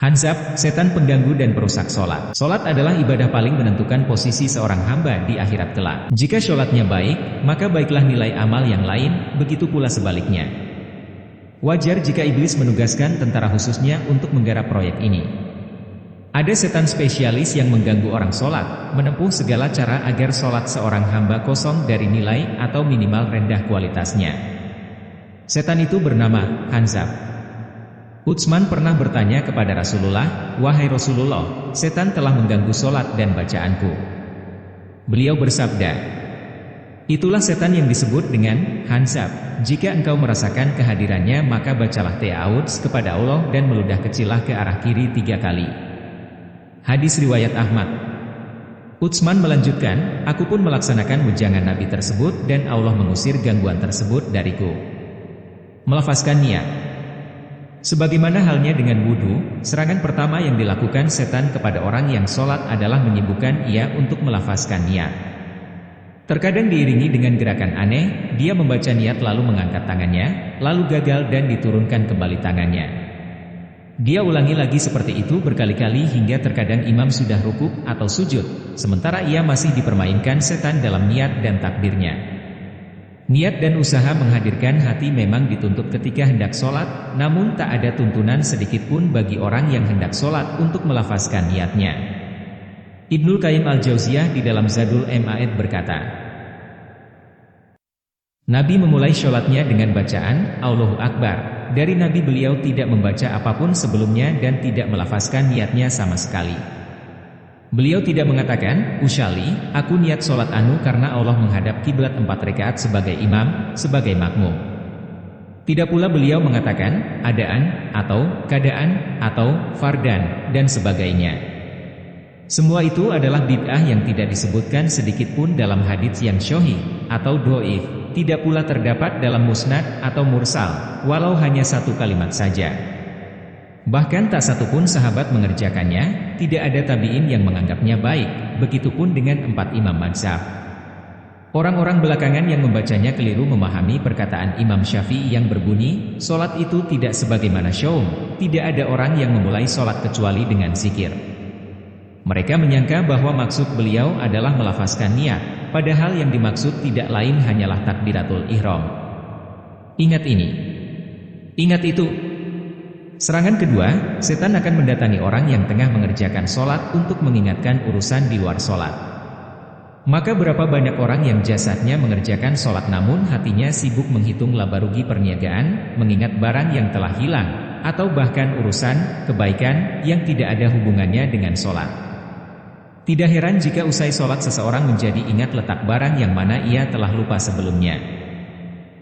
Hanzab, setan pengganggu dan perusak sholat. Sholat adalah ibadah paling menentukan posisi seorang hamba di akhirat kelak. Jika sholatnya baik, maka baiklah nilai amal yang lain, begitu pula sebaliknya. Wajar jika iblis menugaskan tentara khususnya untuk menggarap proyek ini. Ada setan spesialis yang mengganggu orang sholat, menempuh segala cara agar sholat seorang hamba kosong dari nilai atau minimal rendah kualitasnya. Setan itu bernama Hanzab. Utsman pernah bertanya kepada Rasulullah, "Wahai Rasulullah, setan telah mengganggu sholat dan bacaanku." Beliau bersabda, "Itulah setan yang disebut dengan Hanzab. Jika engkau merasakan kehadirannya maka bacalah ta'awudz kepada Allah dan meludah kecillah ke arah kiri 3 kali." Hadis riwayat Ahmad. Utsman melanjutkan, "Aku pun melaksanakan wejangan Nabi tersebut dan Allah mengusir gangguan tersebut dariku." Melafazkan niat. Sebagaimana halnya dengan wudhu, serangan pertama yang dilakukan setan kepada orang yang sholat adalah menyibukkan ia untuk melafazkan niat. Terkadang diiringi dengan gerakan aneh, dia membaca niat lalu mengangkat tangannya, lalu gagal dan diturunkan kembali tangannya. Dia ulangi lagi seperti itu berkali-kali hingga terkadang imam sudah rukuk atau sujud, sementara ia masih dipermainkan setan dalam niat dan takbirnya. Niat dan usaha menghadirkan hati memang dituntut ketika hendak sholat, namun tak ada tuntunan sedikitpun bagi orang yang hendak sholat untuk melafazkan niatnya. Ibnul Qayyim al-Jauziyah di dalam Zadul Ma'ad berkata, Nabi memulai sholatnya dengan bacaan, Allahu Akbar. Dari Nabi beliau tidak membaca apapun sebelumnya dan tidak melafazkan niatnya sama sekali. Beliau tidak mengatakan, "Usyali, aku niat sholat anu karena Allah menghadap kiblat 4 rakaat sebagai imam, sebagai makmum." Tidak pula beliau mengatakan, adaan, atau kadaan, atau fardan, dan sebagainya. Semua itu adalah bid'ah yang tidak disebutkan sedikitpun dalam hadits yang sahih atau dhaif, tidak pula terdapat dalam musnad atau mursal, walau hanya 1 kalimat saja. Bahkan tak satupun sahabat mengerjakannya, tidak ada tabi'in yang menganggapnya baik, begitupun dengan 4 imam mazhab. Orang-orang belakangan yang membacanya keliru memahami perkataan Imam Syafi'i yang berbunyi, sholat itu tidak sebagaimana syaum, tidak ada orang yang memulai sholat kecuali dengan zikir. Mereka menyangka bahwa maksud beliau adalah melafazkan niat, padahal yang dimaksud tidak lain hanyalah takbiratul ihram. Ingat ini. Ingat itu. Serangan kedua, setan akan mendatangi orang yang tengah mengerjakan sholat untuk mengingatkan urusan di luar sholat. Maka berapa banyak orang yang jasadnya mengerjakan sholat namun hatinya sibuk menghitung laba rugi perniagaan, mengingat barang yang telah hilang, atau bahkan urusan, kebaikan, yang tidak ada hubungannya dengan sholat. Tidak heran jika usai sholat seseorang menjadi ingat letak barang yang mana ia telah lupa sebelumnya.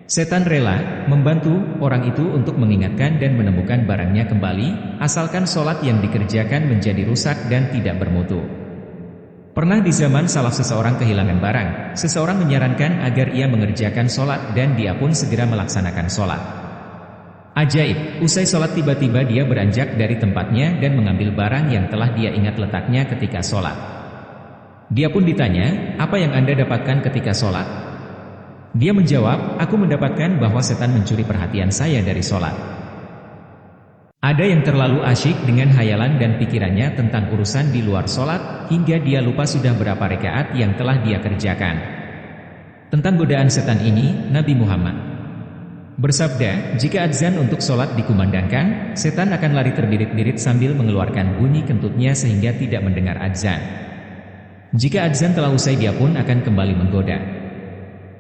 Setan rela membantu orang itu untuk mengingatkan dan menemukan barangnya kembali, asalkan sholat yang dikerjakan menjadi rusak dan tidak bermutu. Pernah di zaman salaf seseorang kehilangan barang, seseorang menyarankan agar ia mengerjakan sholat dan dia pun segera melaksanakan sholat. Ajaib, usai sholat tiba-tiba dia beranjak dari tempatnya dan mengambil barang yang telah dia ingat letaknya ketika sholat. Dia pun ditanya, "Apa yang Anda dapatkan ketika sholat?" Dia menjawab, "Aku mendapatkan bahwa setan mencuri perhatian saya dari sholat." Ada yang terlalu asyik dengan hayalan dan pikirannya tentang urusan di luar sholat, hingga dia lupa sudah berapa rakaat yang telah dia kerjakan. Tentang godaan setan ini, Nabi Muhammad bersabda, jika adzan untuk sholat dikumandangkan, setan akan lari terbirit-birit sambil mengeluarkan bunyi kentutnya sehingga tidak mendengar adzan. Jika adzan telah usai dia pun akan kembali menggoda.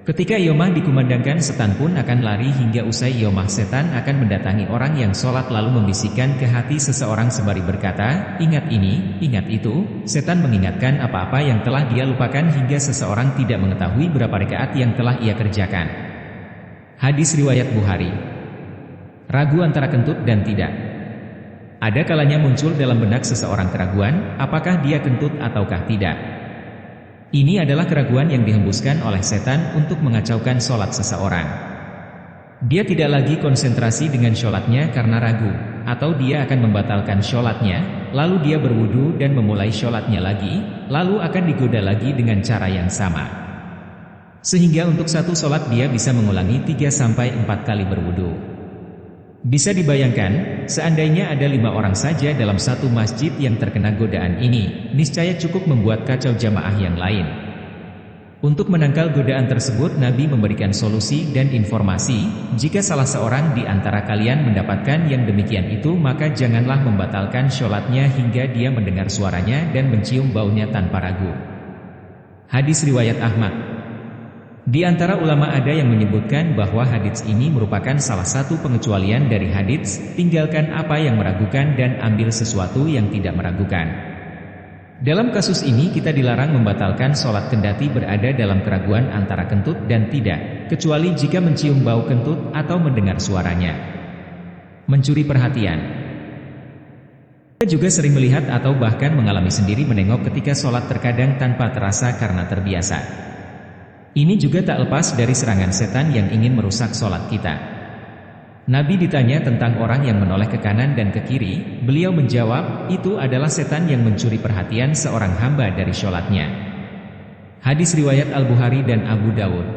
Ketika iqamah dikumandangkan, setan pun akan lari hingga usai iqamah. Setan akan mendatangi orang yang sholat lalu membisikkan ke hati seseorang sembari berkata, "Ingat ini, ingat itu." Setan mengingatkan apa-apa yang telah dia lupakan hingga seseorang tidak mengetahui berapa rakaat yang telah ia kerjakan. Hadis riwayat Bukhari. Ragu antara kentut dan tidak. Ada kalanya muncul dalam benak seseorang keraguan, apakah dia kentut ataukah tidak. Ini adalah keraguan yang dihembuskan oleh setan untuk mengacaukan sholat seseorang. Dia tidak lagi konsentrasi dengan sholatnya karena ragu, atau dia akan membatalkan sholatnya, lalu dia berwudu dan memulai sholatnya lagi, lalu akan digoda lagi dengan cara yang sama. Sehingga untuk satu sholat dia bisa mengulangi 3-4 kali berwudu. Bisa dibayangkan, seandainya ada 5 orang saja dalam satu masjid yang terkena godaan ini, niscaya cukup membuat kacau jamaah yang lain. Untuk menangkal godaan tersebut, Nabi memberikan solusi dan informasi, jika salah seorang di antara kalian mendapatkan yang demikian itu, maka janganlah membatalkan sholatnya hingga dia mendengar suaranya dan mencium baunya tanpa ragu. Hadis riwayat Ahmad. Di antara ulama ada yang menyebutkan bahwa hadits ini merupakan salah satu pengecualian dari hadits, tinggalkan apa yang meragukan dan ambil sesuatu yang tidak meragukan. Dalam kasus ini kita dilarang membatalkan sholat kendati berada dalam keraguan antara kentut dan tidak, kecuali jika mencium bau kentut atau mendengar suaranya. Mencuri perhatian. Kita juga sering melihat atau bahkan mengalami sendiri menengok ketika sholat terkadang tanpa terasa karena terbiasa. Ini juga tak lepas dari serangan setan yang ingin merusak sholat kita. Nabi ditanya tentang orang yang menoleh ke kanan dan ke kiri, beliau menjawab, itu adalah setan yang mencuri perhatian seorang hamba dari sholatnya. Hadis riwayat Al-Bukhari dan Abu Dawud.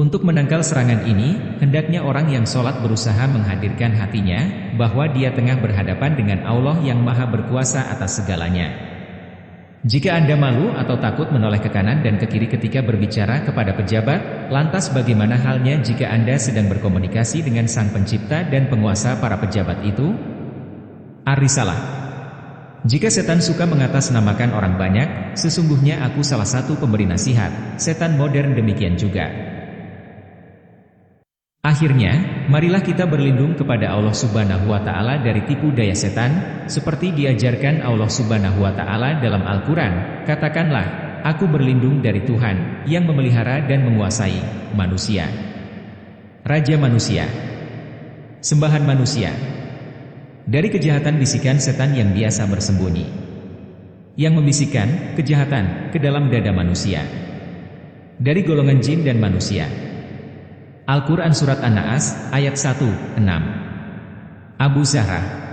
Untuk menangkal serangan ini, hendaknya orang yang sholat berusaha menghadirkan hatinya, bahwa dia tengah berhadapan dengan Allah yang Maha Berkuasa atas segalanya. Jika Anda malu atau takut menoleh ke kanan dan ke kiri ketika berbicara kepada pejabat, lantas bagaimana halnya jika Anda sedang berkomunikasi dengan Sang Pencipta dan penguasa para pejabat itu? Ar-Risalah. Jika setan suka mengatasnamakan orang banyak, sesungguhnya aku salah satu pemberi nasihat, setan modern demikian juga. Akhirnya, marilah kita berlindung kepada Allah Subhanahu wa Ta'ala dari tipu daya setan, seperti diajarkan Allah Subhanahu wa Ta'ala dalam Al-Quran. Katakanlah, aku berlindung dari Tuhan yang memelihara dan menguasai manusia, Raja manusia, sembahan manusia, dari kejahatan bisikan setan yang biasa bersembunyi, yang membisikkan kejahatan ke dalam dada manusia, dari golongan jin dan manusia. Al-Quran Surat An-Naas, ayat 1-6. Abu Zahra.